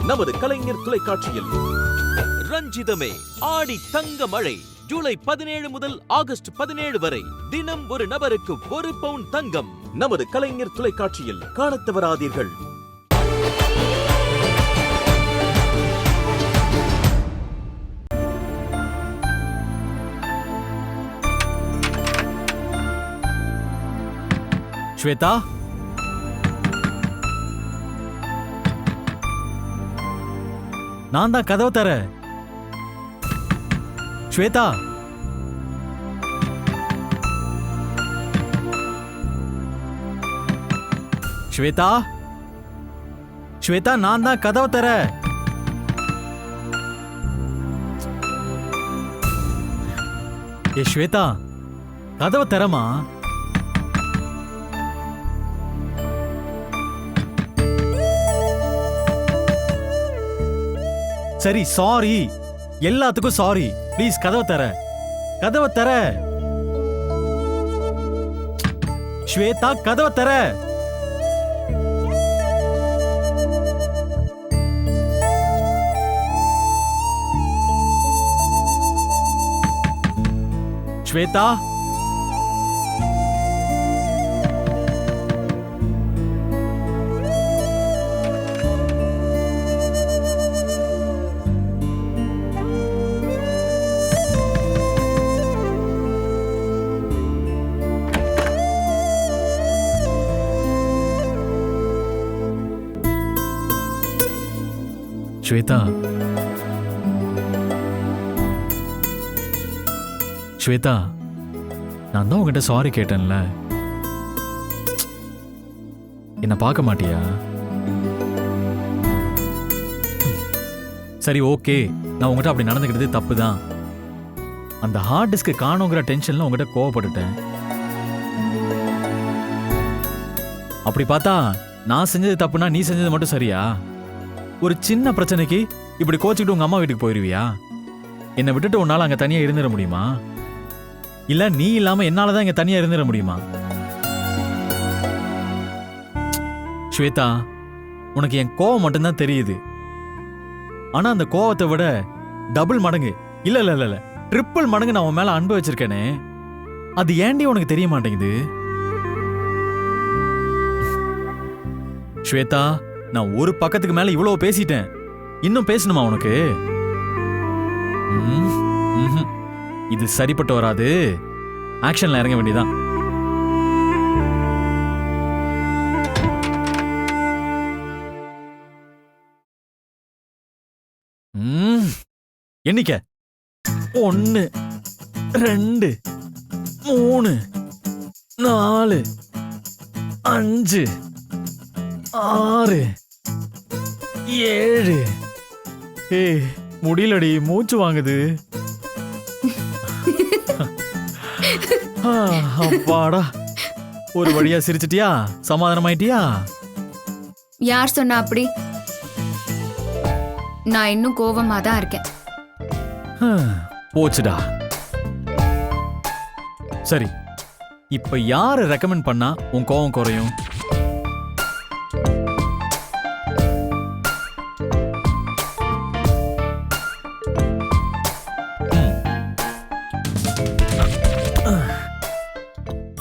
நமது கலைஞர் தொலைக்காட்சியில். ரஞ்சிதமே ஆடி தங்க மழை ஜூலை 17 முதல் ஆகஸ்ட் 17 வரை தினம் ஒரு நபருக்கு 1 பவுன் தங்கம். நமது கலைஞர் தொலைக்காட்சியில் காணத் தவறாதீர்கள். ஸ்வேதா, நான் தான் கதவை தர. ஸ்வேதா, ஸ்வேதா, ஸ்வேதா, நான் தான் கதவை தர. ஏ ஸ்வேதா, கதவை தரமா. சரி, சாரி, எல்லாத்துக்கும் சாரி. ப்ளீஸ் கதவை தர, கதவை தர. ஸ்வேதா, கதவை தர. ஸ்வேதா, ஸ்வேதா, ஸ்வேதா, நான் தான் உங்ககிட்ட சாரி கேட்டேன்ல. என்ன பார்க்க மாட்டியா? சரி, ஓகே, நான் உங்ககிட்ட அப்படி நடந்துக்கிட்டது தப்பு தான். அந்த ஹார்ட் டிஸ்க் காணுங்கிற டென்ஷன்ல உங்ககிட்ட கோவப்பட்டுட்டேன். அப்படி பார்த்தா நான் செஞ்சது தப்புனா நீ செஞ்சது மட்டும் சரியா? ஒரு சின்ன பிரச்சனைக்கு இப்படி கோச்சிக்கிட்டு உங்க அம்மா வீட்டுக்கு போயிருவியா? என்னை விட்டுட்டு உன்னால அங்க தனியா இருந்துட முடியுமா? இல்ல நீ இல்லாம என்னாலதான் இங்க தனியா இருந்துட முடியுமா? ஸ்வேதா, உனக்கு என் கோவம் மட்டும்தான் தெரியுது. ஆனா அந்த கோவத்தை விட டபுள் மடங்கு, இல்ல இல்ல இல்ல ட்ரிபிள் மடங்கு நான் உன் மேல அன்பு வச்சிருக்கேனே, அது ஏன்டி உனக்கு தெரிய மாட்டேங்குது? ஸ்வேதா, நான் ஒரு பக்கத்துக்கு மேல இவ்வளவு பேசிட்டேன். இன்னும் பேசணுமா உனக்கு? இது சரிப்பட்டு வராது. ஆக்ஷன்ல இறங்க வேண்டியதான். எண்ணிக்க 1 2 3 4 5 6 7. ஏய், முடியலடி, மூச்சு வாங்குது. அப்பாடா, ஒரு வழியா சிரிச்சிட்டியா? சமாதானமாயிட்டியா? யார் சொன்னா அப்படி? நான் இன்னும் கோவமா தான் இருக்கேன். போச்சுடா. சரி, இப்ப யாரு ரெக்கமெண்ட் பண்ணா உன் கோவம் குறையும்?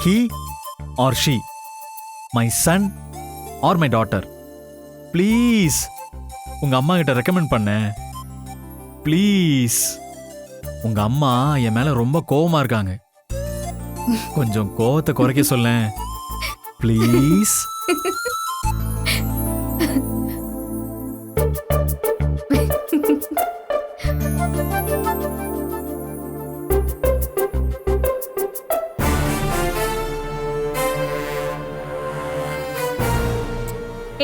He or she, my son or my daughter. Please, உங்க அம்மா கிட்ட ரெக்கமெண்ட் பண்ண. ப்ளீஸ். உங்க அம்மா என் மேல ரொம்ப கோவமா இருக்காங்க. கொஞ்சம் கோவத்தை குறைக்க சொல்லேன் ப்ளீஸ்.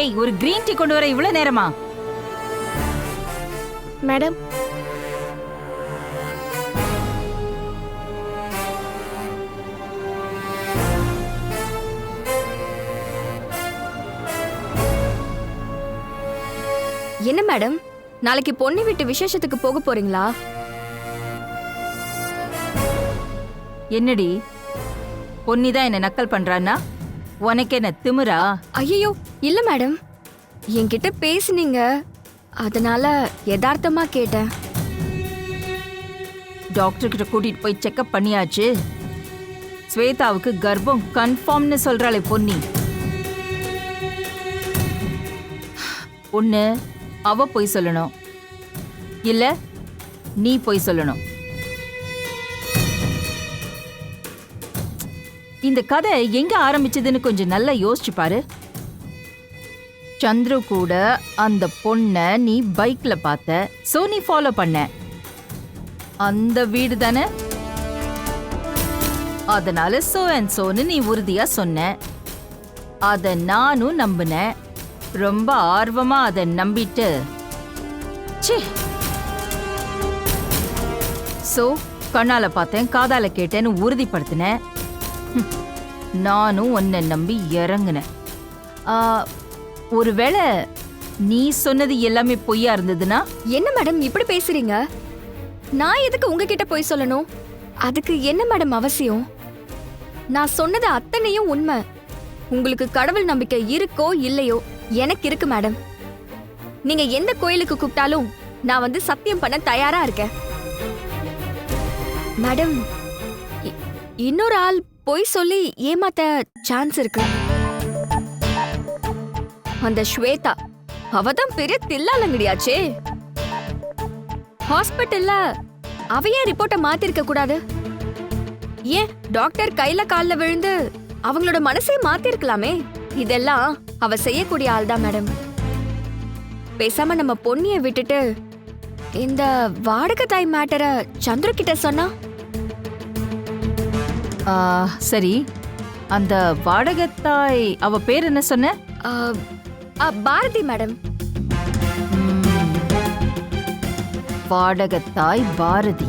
ஏய், ஒரு கிரீன் டீ கொண்டு வர இவ்வளவு நேரமா? மேடம், என்ன மேடம், நாளைக்கு பொண்ணு வீட்டு விசேஷத்துக்கு போக போறீங்களா? என்னடி, பொன்னிதான் என்ன நக்கல் பண்றான்னா உனக்கு என்ன திமிரா? ஐயோ இல்ல மேடம், என்கிட்ட பேசுனீங்க, அதனால யதார்த்தமா கேட்டேன். டாக்டர் கிட்ட கூட்டிட்டு போய் செக்அப் பண்ணியாச்சு. ஸ்வேதாவுக்கு கர்ப்பம் கன்ஃபார்ம்னு சொல்றாளே பொன்னி. ஒண்ணு அவ போய் சொல்லணும், இல்ல நீ போய் சொல்லணும். இந்த கதை எங்க ஆரம்பிச்சதுன்னு கொஞ்சம் நல்லா யோசிச்சு பாரு. சந்துரு கூட அந்த பொண்ண நீ பைக்ல பார்த்த, சோ நீ ஃபாலோ பண்ண. அந்த வீடு தானே, அதனால சோ அண்ட் சோன்னு நீ உறுதியா சொன்ன. அத நானும் நம்பினேன். ரொம்ப ஆர்வமா அதை நம்பிட்டு சோ கண்ணால பார்த்தேன், காதால கேட்டேன்னு உறுதிப்படுத்தினேன். நானும் உன்னை நம்பி இறங்குனேன். ஒருவேளை நீ சொன்னது எல்லாமே பொய்யா இருந்ததுன்னா? என்ன மேடம் இப்படி பேசுறீங்க? நான் எதுக்கு உங்ககிட்ட போய் சொல்லணும்? அதுக்கு என்ன மேடம் அவசியம்? நான் சொன்னது அத்தனையும் உண்மை. உங்களுக்கு கடவுள் நம்பிக்கை இருக்கோ இல்லையோ, எனக்கு இருக்கு மேடம். நீங்க எந்த கோயிலுக்கு கூப்பிட்டாலும் நான் வந்து சத்தியம் பண்ண தயாரா இருக்கேன். மேடம், இன்னொரு ஆள் பொய் சொல்லி ஏமாத்த சான்ஸ் இருக்கு. அந்த ஸ்வேதா, அவதான் பெரிய தில்லாலங்கடியாச்சே. ஹாஸ்பிட்டல்ல அவையே ரிப்போர்ட்டை மாத்திருக்க கூடாது? ஏன் டாக்டர் கையில கால்ல விழுந்து அவங்களோட மனசே மாத்திருக்கலாமே. இதெல்லாம் அவ செய்யக்கூடிய ஆள் தான் மேடம். பேசாம நம்ம பொன்னிய விட்டுட்டு இந்த வாடகை தாய் மேட்டரை சந்துரு கிட்ட சொன்னா? சரி, அந்த வாடகத்தாய் அவ பேர் என்ன சொன்ன? பாரதி மேடம். வாடகத்தாய் பாரதி.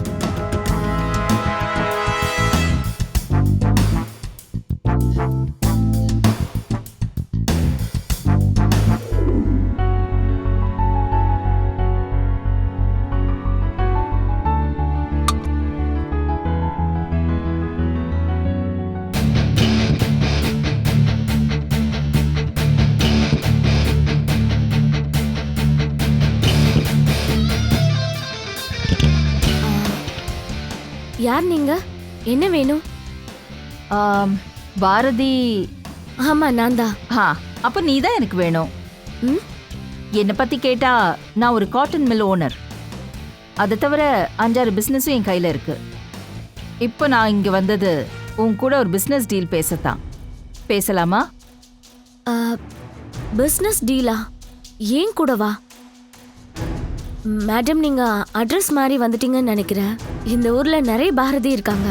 யார் நீங்க? என்ன வேணும்? பாரதி. ஆமா, நான் தான். அப்ப நீ தான் எனக்கு வேணும். என்னை பத்தி கேட்டா நான் ஒரு காட்டன் மில் ஓனர். அதை தவிர 5-6 பிசினஸும் என் கையில இருக்கு. இப்போ நான் இங்க வந்தது உன் கூட ஒரு பிசினஸ் டீல் பேசத்தான். பேசலாமா? பிசினஸ் டீலா? ஏன் கூடவா? மேடம், நீங்க அட்ரஸ் மாதிரி வந்துட்டீங்கன்னு நினைக்கிறேன். இந்த ஊர்ல நிறைய பாரதி இருக்காங்க.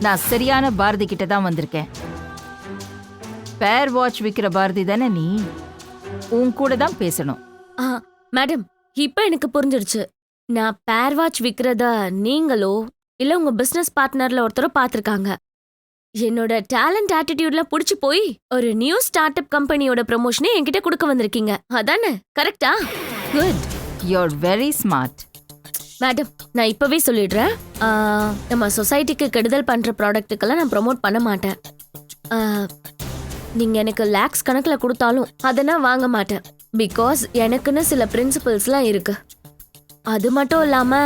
நான் சரியான பாரதி கிட்ட தான் வந்திருக்கேன். பேர் வாட்ச் விக்கிற பாரதி தானே நீ? உன் கூட தான் பேசணும். மேடம், இப்ப எனக்கு புரிஞ்சிடுச்சு. நான் பேர் வாட்ச் விக்கிறத நீங்களோ இல்ல உங்க பிசினஸ் பார்ட்னர்ல ஒருத்தரோ பாத்திருக்காங்க. என்னோட டேலண்ட் ஆட்டிடியூட்ல புடிச்சு போய் ஒரு நியூ ஸ்டார்ட் அப் கம்பெனியோட ப்ரமோஷனை என்கிட்ட கொடுக்க வந்திருக்கீங்க. அதானே? கரெக்டா? Good, you are very smart. Madam, நான் இப்பவே சொல்லிடுறேன். நம்ம சொசைட்டிக்கு கெடுதல் பண்ற ப்ராடக்ட்டுக்கெல்லாம் நான் ப்ரமோட் பண்ண மாட்டேன். நீங்க எனக்கு லேக்ஸ் கணக்கில் கொடுத்தாலும் அதை நான் வாங்க மாட்டேன். பிகாஸ் எனக்குன்னு சில பிரின்சிபல்ஸ்லாம் இருக்கு. அது மட்டும் இல்லாம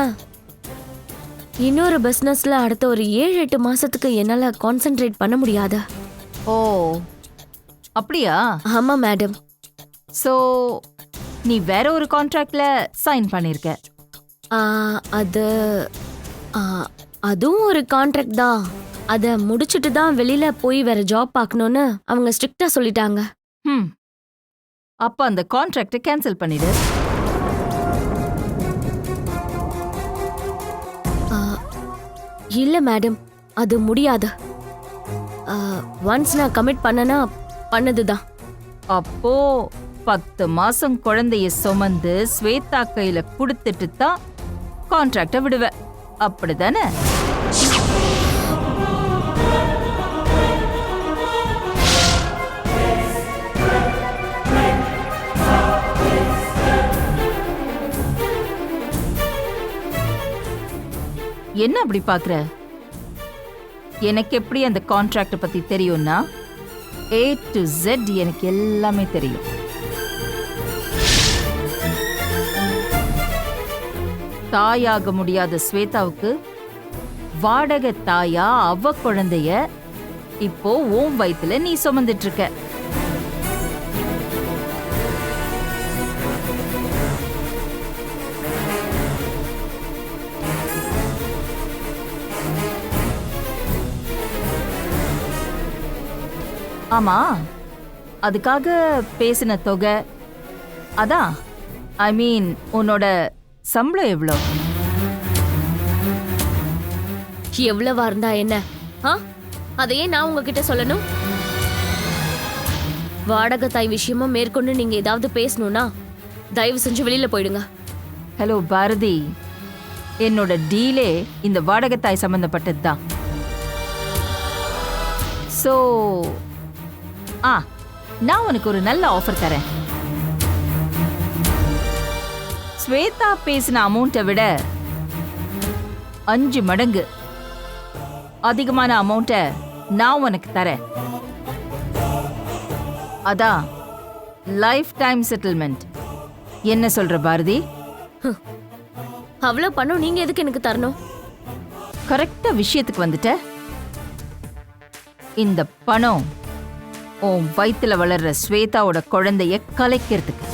இன்னொரு பிசினஸ்ல அடுத்த ஒரு 7-8 மாசத்துக்கு என்னால கான்சென்ட்ரேட் பண்ண முடியாது. ஓ, அப்படியா? ஆமா மேடம். சோ நீ வேற ஒரு கான்ட்ராக்ட்ல சைன் பண்ணிருக்க? அதுவும் ஒரு கான்ட்ராக்ட் தான். அதை முடிச்சுட்டு தான் வெளியில போய் வேற ஜாப் பார்க்கணும்னு அவங்க ஸ்ட்ரிக்டா சொல்லிட்டாங்க. அப்ப அந்த கான்ட்ராக்டை கேன்சல் பண்ணிடு. இல்ல மேடம், அது முடியாது. ஒன்ஸ் நான் கமிட் பண்ணனா பண்ணதுதான். அப்போ 10 மாசம் குழந்தைய சுமந்து ஸ்வேதா கையில கொடுத்துட்டு தான் கான்ட்ராக்ட விடுவ, அப்படிதானே? என்ன அப்படி பாக்குற? எனக்கு எப்படி அந்த கான்ட்ராக்ட் பத்தி தெரியும்னா A to Z எனக்கு எல்லாமே தெரியும். தாயாக முடியாத ஸ்வேதாவுக்கு வாடகை தாயா அவ குழந்தைய இப்போ உன் வயித்துல நீ சுமந்துட்டு இருக்க. ஆமா, அதுக்காக பேசின தொகை அதான், ஐ மீன் உன்னோட சம்பளம் எவ்வளோ? எவ்வளவா இருந்தா என்ன? அதையே நான் உங்ககிட்ட சொல்லணும்? வாடகை தாய் விஷயமா மேற்கொண்டு நீங்க ஏதாவது பேசணும்னா தயவு செஞ்சு வெளியில போயிடுங்க. ஹலோ பாரதி, என்னோட டீலே இந்த வாடகை தாய் சம்பந்தப்பட்டது தான். ஸோ நான் உனக்கு ஒரு நல்ல ஆஃபர் தரேன். ஸ்வேதா பேசின அமௌண்ட்டை விட 5 மடங்கு அதிகமான அமௌண்ட்டை நான் உனக்கு தரேன். அதான் லைஃப் டைம் செட்டில்மெண்ட். என்ன சொல்ற பாரதி? அவ்வளவு பணம் நீங்க எதுக்கு எனக்கு தரணும்? கரெக்டா விஷயத்துக்கு வந்துட்ட. இந்த பணம் உன் வயித்துல வளர்ற ஸ்வேதாவோட குழந்தைய கலைக்கிறதுக்கு.